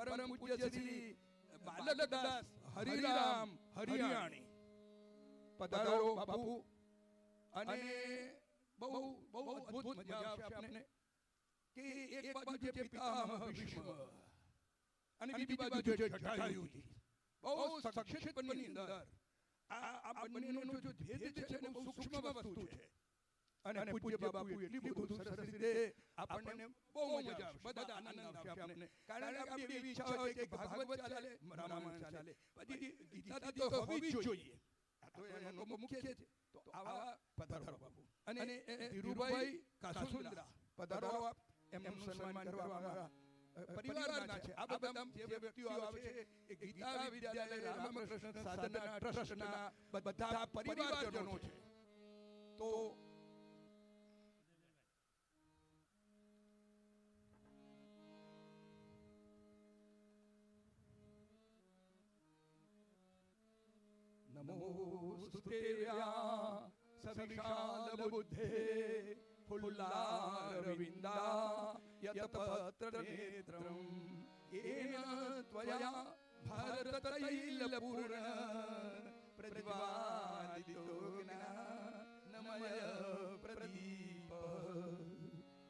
પરમ પૂજ્ય શ્રી બાલકદાસ હરિરામ હરિયાણી પધારો બાપુ. અને બહુ બહુ અદ્ભુત મજા આવશે આપને કે એક બાજુ છે પિતામહ ભીષ્મ અને બીજી બાજુ છે જટાયુજી. બહુ સંક્ષિપ્તની અંદર આ બંનેનો જો ભેદ છે ને બહુ સૂક્ષ્મ વસ્તુ છે. અને પૂજ્ય બાપુ એટલી બધું સરસ રીતે આપણને બહુ મજા આવશે, બધા આનંદ આવશે આપણને. કારણ કે આપણી એવી ઈચ્છા હોય કે ભાગવત ચાલે, રામાયણ ચાલે, પછી ગીતા તો હોવી જ જોઈએ. આ તો એનો મુખ્ય છે. તો આવા પધારો બાપુ. અને ધીરુભાઈ કાસુંદ્રા પધારો આપ. એમનું સન્માન કરવા અમારા પરિવારના છે. આ બધા જે વ્યક્તિઓ આવે છે એ ગીતા વિદ્યાલય રામકૃષ્ણ સાધના ટ્રસ્ટના બધા પરિવારજનો છે. તો નમોસ્તુતે સવિશાલ બુદ્ધે ફુલ્લારવિંદા યતપત્ર નેત્રમ येन त्वया भारततैलपूर्ण प्रज्वालितो ज्ञानमय प्रदीप.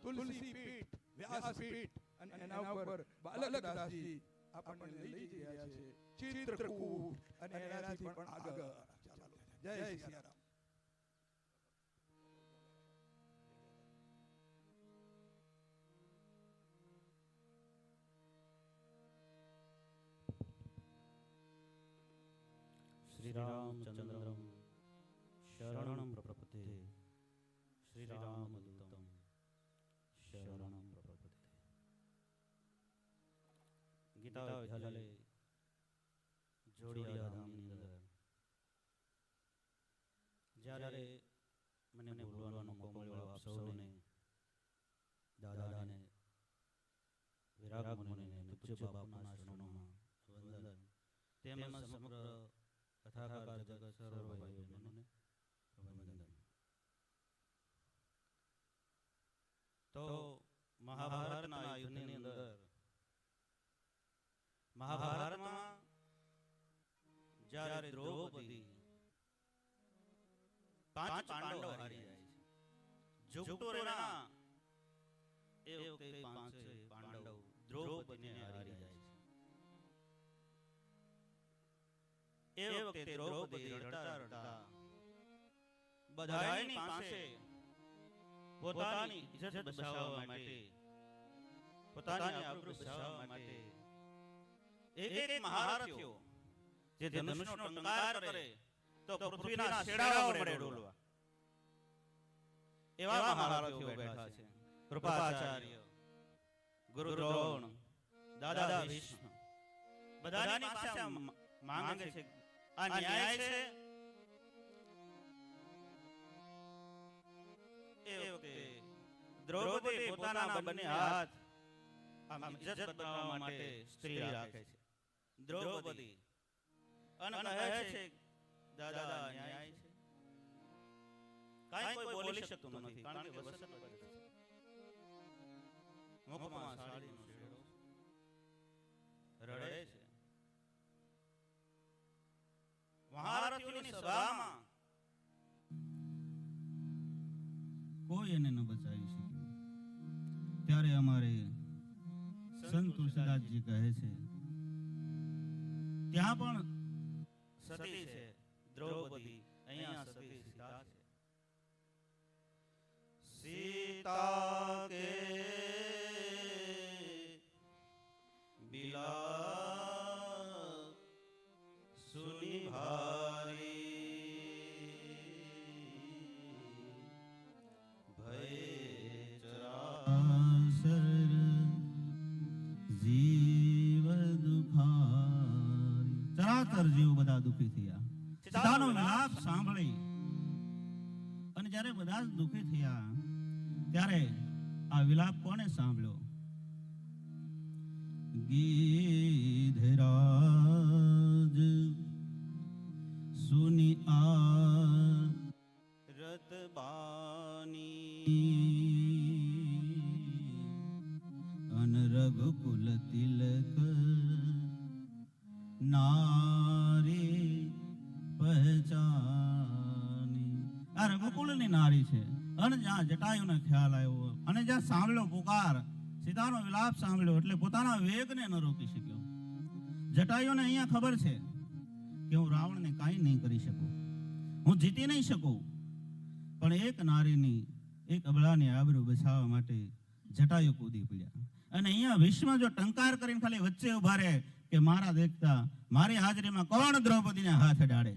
તુલસી પીઠ, વ્યાસપીઠ અને એના ઉપર બાલકદાસજી આપણને લઈ જઈ રહ્યા છે. ચિત્રકૂટ અને એનાથી પણ આગળ. ચાલો, જય સિયારામ. શ્રી રામચંદ્રમ શરણમ પ્રપદ્યે શ્રી રામદૂતમ શરણમ પ્રપદ્યે. ગીતા વિદ્યાલય જોડિયા ધામની અંદર જ્યારે મને બોલવાનો મોકો મળ્યો આપ સૌને, દાદાને, વિરાગ મુનિને, પૂજ્ય બાપુના શરણોમાં વંદન, તેમજ સમગ્ર કથાકાર જગત સર્વ ભાઈઓ બહેનોને વંદન. તો મહાભારતના યુદ્ધની અંદર મહાભારતમાં જ્યારે દ્રૌપદી 5 પાંડવ હારી જાય છે, જુગટોરેના એ વખતે 5 પાંડવ દ્રૌપદીને હારી જાય છે. એ વખતે દ્રૌપદી રડતા રડતા બધાની પાસે પોતાની ઇજ્જત બચાવવા માટે, પોતાની આબરૂ બચાવવા માટે એક મહારથીઓ જે ધનુષનો ટંકાર કરે તો પૃથ્વીના છેડાઓ વડે ડોલવા એવા મહારથીઓ બેઠા છે. કૃપાચાર્ય, ગુરુ દ્રોણ, દાદા ભીષ્મ બધાની પાસે માંગે છે. આ ન્યાય છે. એ વખતે દ્રૌપદી પોતાના બંને હાથ આમ ઇજ્જત બતાવવા માટે સ્ત્રી રાખે છે. દ્રૌપદી અને કહે છે, દાદા ન્યાય છે. કાંઈ કોઈ બોલી શકતું નથી, કારણ કે વસન બદલ છે. મુખમાં સાડીનો શેડો રડે છે. મહારથીઓની સભામાં કોઈ એને ન બચાવી શક્યું. ત્યારે અમારે સંત તુલસીદાસજી કહે છે, ત્યાં પણ સતી છે દ્રૌપદી, અહીંયા સતી સીતા છે. સીતા કે બિલા સુની ભારી ભય ચરાસર જીવ દુખારી. ચરાચર જીવ બધા દુખી થયા. સીતાનો વિલાપ સાંભળી અને જ્યારે બધા દુખી થયા ત્યારે આ વિલાપ કોને સાંભળ્યો? ગીધરાજ સુની આ રતબાની અન રઘુકુલ તિલક નારી પહેચાની. આ રઘુકુળની નારી છે. અને જ્યાં જટાયુને ખ્યાલ આવ્યો અને જ્યાં સાંભળ્યો પુકાર, સીતાનો વિલાપ સાંભળ્યો એટલે પોતાના વેગને ન રોકી શક્યો. જટાયુને અહીંયા ખબર છે કે હું રાવણને કાંઈ નહીં કરી શકું, હું જીતી નહીં શકું, પણ એક નારીની, એક અબળાની આબરૂ બચાવવા માટે જટાયુ કૂદી પડ્યા. અને અહીંયા વિશ્વ જો ટંકાર કરીને ખાલી વચ્ચે ઉભા રહે કે મારા દેખતા મારી હાજરીમાં કોણ દ્રૌપદીને હાથ અડાડે,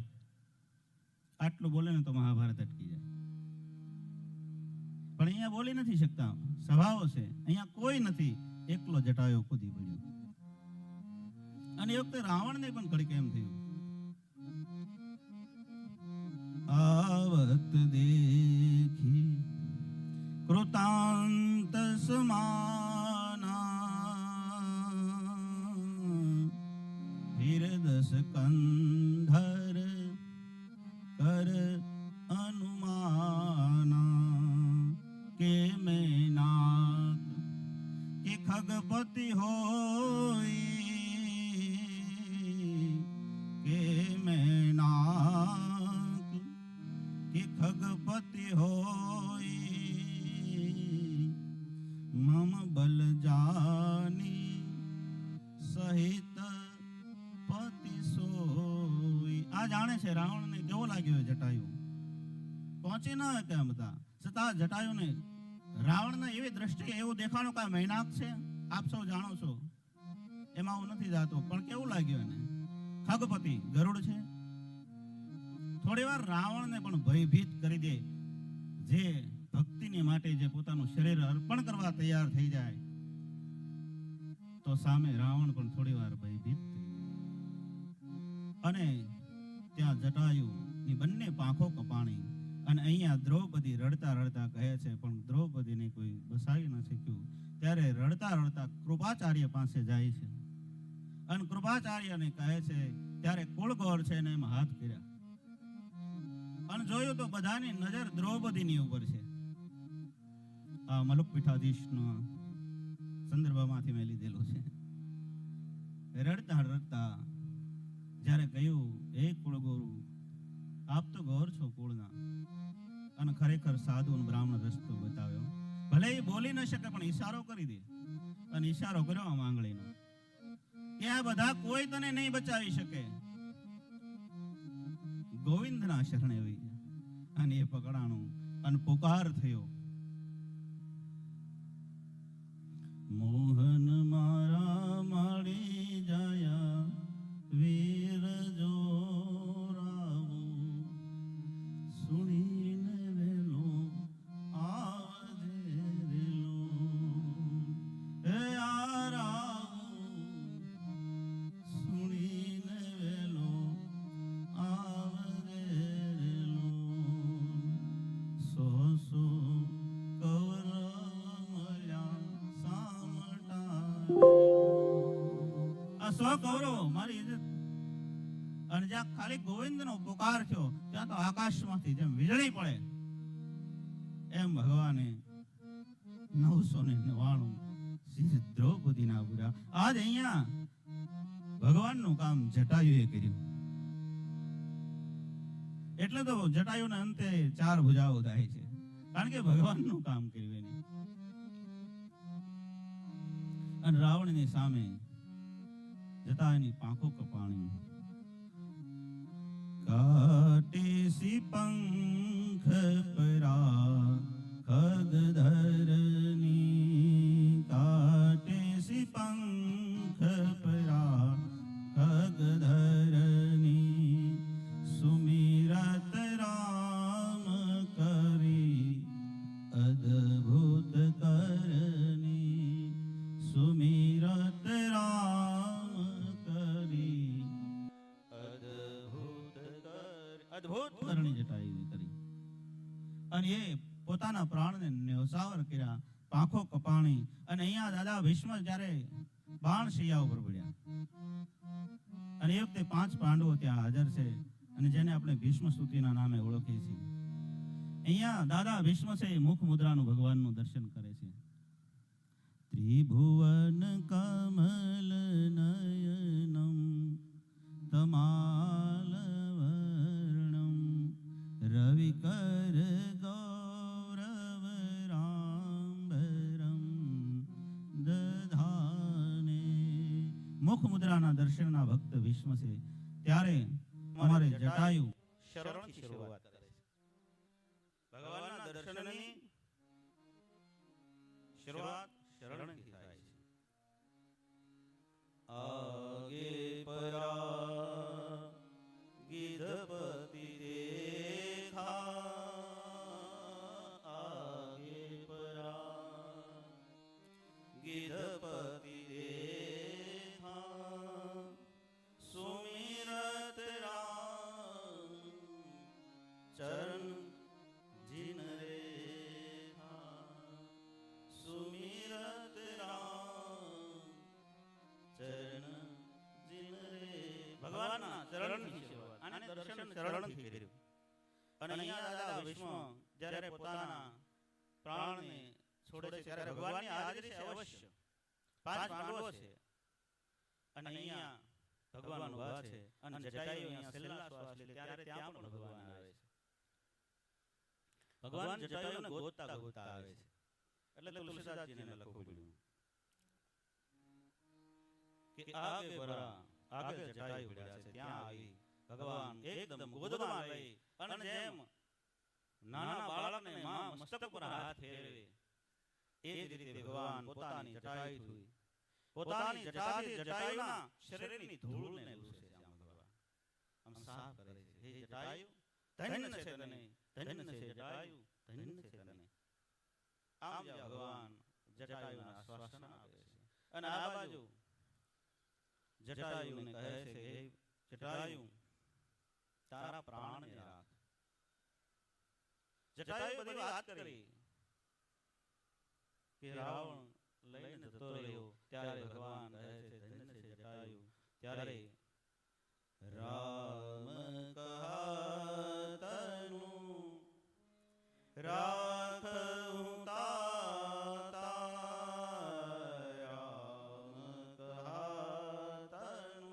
આટલું બોલે ને તો મહાભારત અટકી જાય. પણ અહીંયા બોલી નથી શકતા, સભાઓ છે, અહીંયા કોઈ નથી, એકલો જટાયો કૂદી પડ્યો. અને એ વખતે રાવણને પણ કડીક એમ થયું, આવત દેખી કૃતાંત સમાના ફિર દસ કંધર કર અનુમાના કે મેનાક કે ખગપતિ હોઈ કે મેનાક કે ખગપતિ હોઈ મમ બલ જાની સહિત પતિ સોઈ. આ જાણે છે રાવણને કેવો લાગ્યો જટાયુ, પહોંચી ન હતા બધા છતાં જટાયુને રાવણને એવી દ્રષ્ટિએ એવું દેખાણું કે મૈનાક છે, આપ સૌ જાણો છો, એમાં હું નથી જાતો, પણ કેવું લાગ્યું એને, ખગપતિ ગરુડ છે. થોડી વાર રાવણને પણ ભયભીત કરી દે, જે ભક્તિની માટે જે પોતાનું શરીર અર્પણ કરવા તૈયાર થઈ જાય, તો સામે રાવણ પણ થોડી વાર ભયભીત થઈ. અને ત્યાં જટાયુ ની બંને પાંખો કપાણી. અને અહીંયા દ્રૌપદી રડતા રડતા કહે છે, પણ દ્રૌપદીને કોઈ બસાવી ન શક્યું. ત્યારે રડતા રડતા કૃપાચાર્ય પાસે જાય છે અને કૃપાચાર્યને કહે છે, ત્યારે કુળગોર છે ને એમાં હાથ કર્યા અને જોયું તો બધાની નજર દ્રૌપદીની ઉપર છે. આ મલુક પીઠાધીશનો સંદર્ભમાંથી મેં લીધેલું છે. રડતા રડતા જ્યારે કહ્યું, એ કુળગોરુ, આપ તો ગૌર છો કુળના અને ખરેખર સાધુ અને બ્રાહ્મણ રસ્તો બતાવ્યો. ભલે એ બોલી ન શકે પણ ઈશારો કરી દે. અને ઈશારો કર્યો આમ આંગળીનો કે આ બધા કોઈ તને નહીં બચાવી શકે, ગોવિંદના શરણે આવી ગયા. અને એ પકડાણું અને પુકાર થયો, મોહન મારા માળી જાયા વીર જોરાવો સુણીને વેલો આજે રેલો એ આરાવો સુણીને વેલો આવરે રેલો સો સો કવર મળ્યા સામટા. આ સો કૌરવો મારી ઇજ્જત. અને જ્યાં ખાલી ગોવિંદનો પુકાર થયો ત્યાં તો આકાશમાંથી જેમ વીજળી પડે એમ ભગવાને 999 શ્રી દ્રૌપદીના પૂરા. આજ અહીંયા ભગવાનનું કામ જટાયુએ કર્યું. એટલે તો જટાયુના અંતે 4 ભુજાઓ થાય છે, કારણ કે ભગવાનનું કામ કર્યું એને. અને રાવણની સામે જટાયુની પાંખો કપાણી. काटे सी पंख परा खगधरनी, काटे सी पंख परा खगधरनी, सुमिरत राम करी अद्भुत करनी, सुमिरत राम करी અદ્ભુત કરણી જટાયુએ કરી. અને એ પોતાના પ્રાણને ન્યોછાવર કર્યા, પાંખો કપાણી. અને અહીંયા દાદા ભીષ્મ જ્યારે બાણ શૈયા ઉપર પડ્યા અને એ વખતે 5 પાંડવો ત્યાં હાજર છે અને જેને આપણે ભીષ્મ સ્તુતિના નામે ઓળખીએ છીએ. અહીંયા દાદા ભીષ્મ છે મુખ મુદ્રાનું ભગવાનનું દર્શન કરે છે. ત્રિભુવન કમલ નયનમ મુખ મુદ્રાના દર્શનના ભક્ત વિશ્વ છે. ત્યારે અમારે જટાયુ શરણથી શરૂઆત કરે છે. ભગવાનના દર્શનની શરૂઆત શરણથી થાય છે. આગે પરા ગીધપતિ દેખા, આગે પરા ગીધપતિ દેખા, સુમિરત રામ ચરણ જીન રેખા, સુમિરત રામ ચરણ જીન રે. ભગવાનના ચરણથી શરૂઆત, આને દર્શન ચરણથી કર્યું. અને અહીંયા દાદા વિષ્ણુ જ્યારે પોતાના પ્રાણને છોડે છે ત્યારે ભગવાનની હાજરી છે અવશ્ય. 5 પાંડવો છે અને અહીંયા ભગવાન ઉભા છે અને જટાયુ અહીંયા છેલ્લા શ્વાસ લે ત્યારે ત્યાં પણ ભગવાન આવે છે. ભગવાન જટાયુને ગોતતા ગોતતા આવે છે. એટલે તુલસીદાસજીને લખવું પડ્યું કે આગે બરા આગે જટાયુ પડ્યા છે, ત્યાં આવી ભગવાન એકદમ ગોદમાં લઈ અને જેમ નાના બાળકને માં મસ્તક પર હાથ ફેરવે એ જ રીતે ભગવાન પોતાની જટાયુથી પોતાની જટાથી જટાયુના શરીરની ધૂળને લૂછે છે. આમ ભગવાન આમ સાફ કરે છે. હે જટાયુ ધન્ય છે તને, ધન્ય છે જટાયુ, ધન્ય છે તને. આમ ભગવાન જટાયુના આશ્વાસન આપે છે. અને આ બાજુ જટાયુને કહે છે કે હે જટાયુ તારા પ્રાણને રાખ. જટાયુ બધી વાત કરી કે રાવણ લઈને જતો રહ્યો ત્યારે ભગવાન કહે છે ધન્ય છે જટાયુ. ત્યારે રામ કહાતનુ રાખું તાતા, રામ કહાતનુ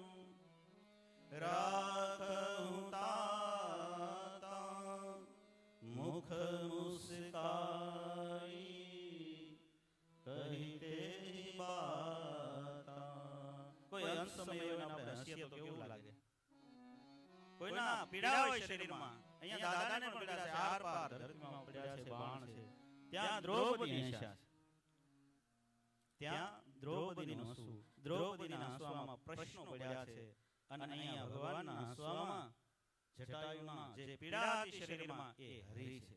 રાખું તાતા, મુખ મુસ્કાઈ કહી તેરી બાતા. કોઈ અંત સમયે આપણે હસીએ તો કેવું લાગે? કોઈના પીડા હોય શરીરમાં. અહીંયા દાદાને પણ પીડા છે, આર પાર ધરતીમાં પીડા છે, બાણ છે. ત્યાં દ્રૌપદી હસ્યા છે. ત્યાં દ્રૌપદીનું હસવું, દ્રૌપદીના હસવામાં પ્રશ્નો પડ્યા છે. અને અહીંયા ભગવાનના હસવામાં જટાયુના જે પીડા હતી શરીરમાં એ હરી છે.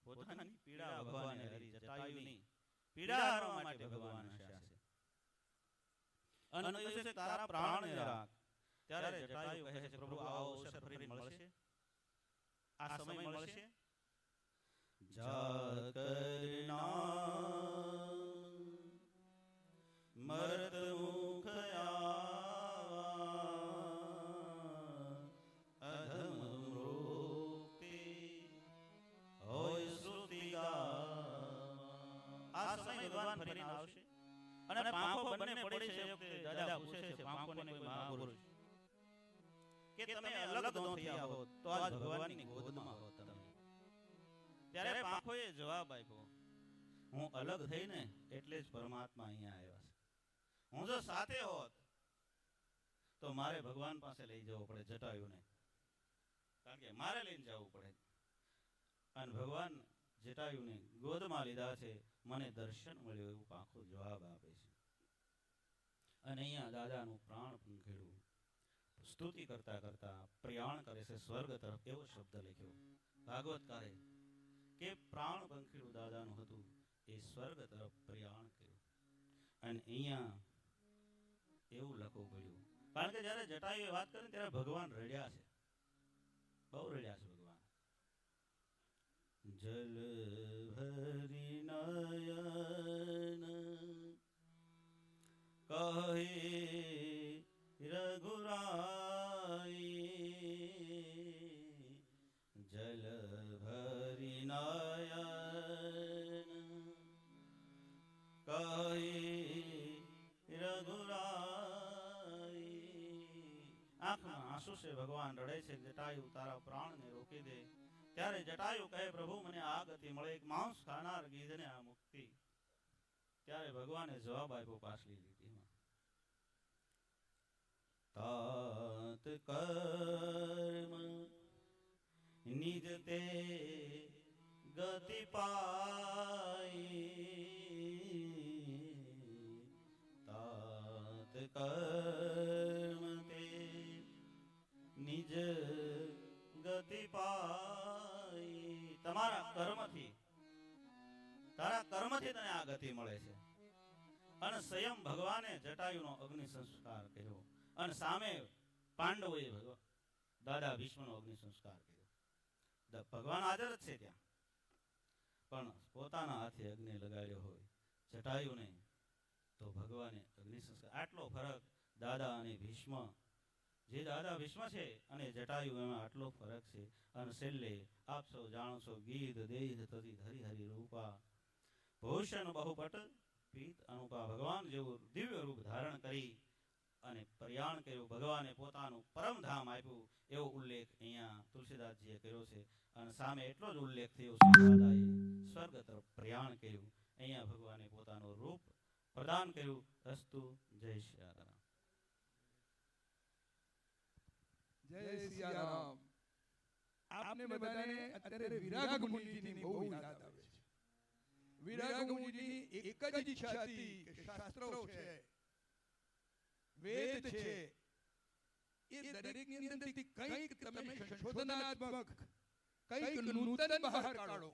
પોતાની પીડા ભગવાને હરી, જટાયુની પીડા હરવા માટે ભગવાન હસ્યા છે. અને કહે છે તારા પ્રાણને રાખ. ત્યારે જટાયુ કહે છે પ્રભુ આવો અવસર ફરી મળશે, આ સમય મળશે. જાકરના મરદ મુખ અધમ મૃત્તિ હોય શ્રુતિ ગાવા. આ સમય ભગવાન ફરીને આવશે અને પાંખો બંને પડી છે. દાદા પૂછે છે પાંખોને કોઈ મહાપુરુષ કે તમે અલગ ન થયા હોત તો આજ ભગવાનની ગોદમાં હોત તમે. ત્યારે પાંખોએ જવાબ આપ્યો હું અલગ થઈને એટલે જ પરમાત્મા અહીંયા આવ્યા છે. હું જો સાથે હોત તો મારે ભગવાન પાસે લઈ જવો પડે જટાયુને, કારણ કે મારે લઈને જવું પડે. અને ભગવાન જટાયુને ગોદમાં લીધા છે, મને દર્શન મળ્યું એવું પાંખો જવાબ આપે છે. અને અહીંયા દાદાનું પ્રાણ પંખેડું સ્તુતિ કરતા કરતા પ્રયાણ કરે છે સ્વર્ગ તરફ. એવો શબ્દ લખ્યો ભાગવતકારે કે પ્રાણ પંખેડું દાદાનું હતું એ સ્વર્ગ તરફ પ્રયાણ કર્યું. અને અહીંયા એવું લખવું પડ્યું કારણ કે જ્યારે જટાયુએ વાત કરી ત્યારે ભગવાન રડ્યા છે, બહુ રડ્યા છે ભગવાન. જલ ભરી નયન કહે રઘુરાઈ, જલ ભરી નયન કહે રઘુરાઈ. આંખમાં આંસુ છે, ભગવાન રડે છે જટાયુ તારા પ્રાણને રોકી દે. ત્યારે જટાયુ કહે પ્રભુ મને આ ગતિ મળે, એક માંસ ખાનાર ગીધને આ મુક્તિ. ત્યારે ભગવાને જવાબ આપ્યો પાછલી લીટીમાં કર્મ તે નિજ ગતિ પાઈ. તમારા કર્મથી તારા કર્મથી તને આ ગતિ મળે છે. અને સ્વયં ભગવાને જટાયુનો અગ્નિ સંસ્કાર કર્યો અને સામે પાંડવોએ દાદા ભીષ્મનો અગ્નિ સંસ્કાર કર્યો. ભગવાન હાજર જ છે ત્યાં, પણ પોતાના હાથે અગ્નિ લગાડ્યો હોય જટાયુને, તો ભગવાને અગ્નિ સંસ્કાર. આટલો ફરક દાદા અને ભીષ્મ, જે દાદા ભીષ્મ છે અને જટાયુ, એમાં આટલો ફરક છે. અને છેલ્લે આપ સૌ જાણો છો, ગીધ દેહ તથી હરિ હરિ રૂપા ભૂષણ બહુપટ પીત અનુપા. ભગવાન જેવું દિવ્ય રૂપ ધારણ કરી અને પ્રયાણ કર્યું, ભગવાને પોતાનું પરમધામ આપ્યું, એવો ઉલ્લેખ અહીંયા તુલસીદાસજીએ કર્યો છે. અને સામે એટલો જ ઉલ્લેખ થયો છે, દાદાએ સ્વર્ગ તરફ પ્રયાણ કર્યું, અહીંયા ભગવાને પોતાનું રૂપ પ્રદાન કર્યું. અસ્તુ જય સિયારામ. જય સિયારામ. આપને બધાને અત્યારે વિરાગ મુનિજીની બહુ યાદ આવે છે. વિરાગ મુનિજીની એક જ ઈચ્છા હતી કે શાસ્ત્રો છે, વેદ છે, એ દરેકની અંદરથી કંઈક તમે સંશોધનાત્મક, કંઈક નૂતન બહાર કાઢો.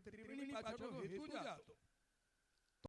ત્રિવેણી પાછળનો હેતુ જ હતો.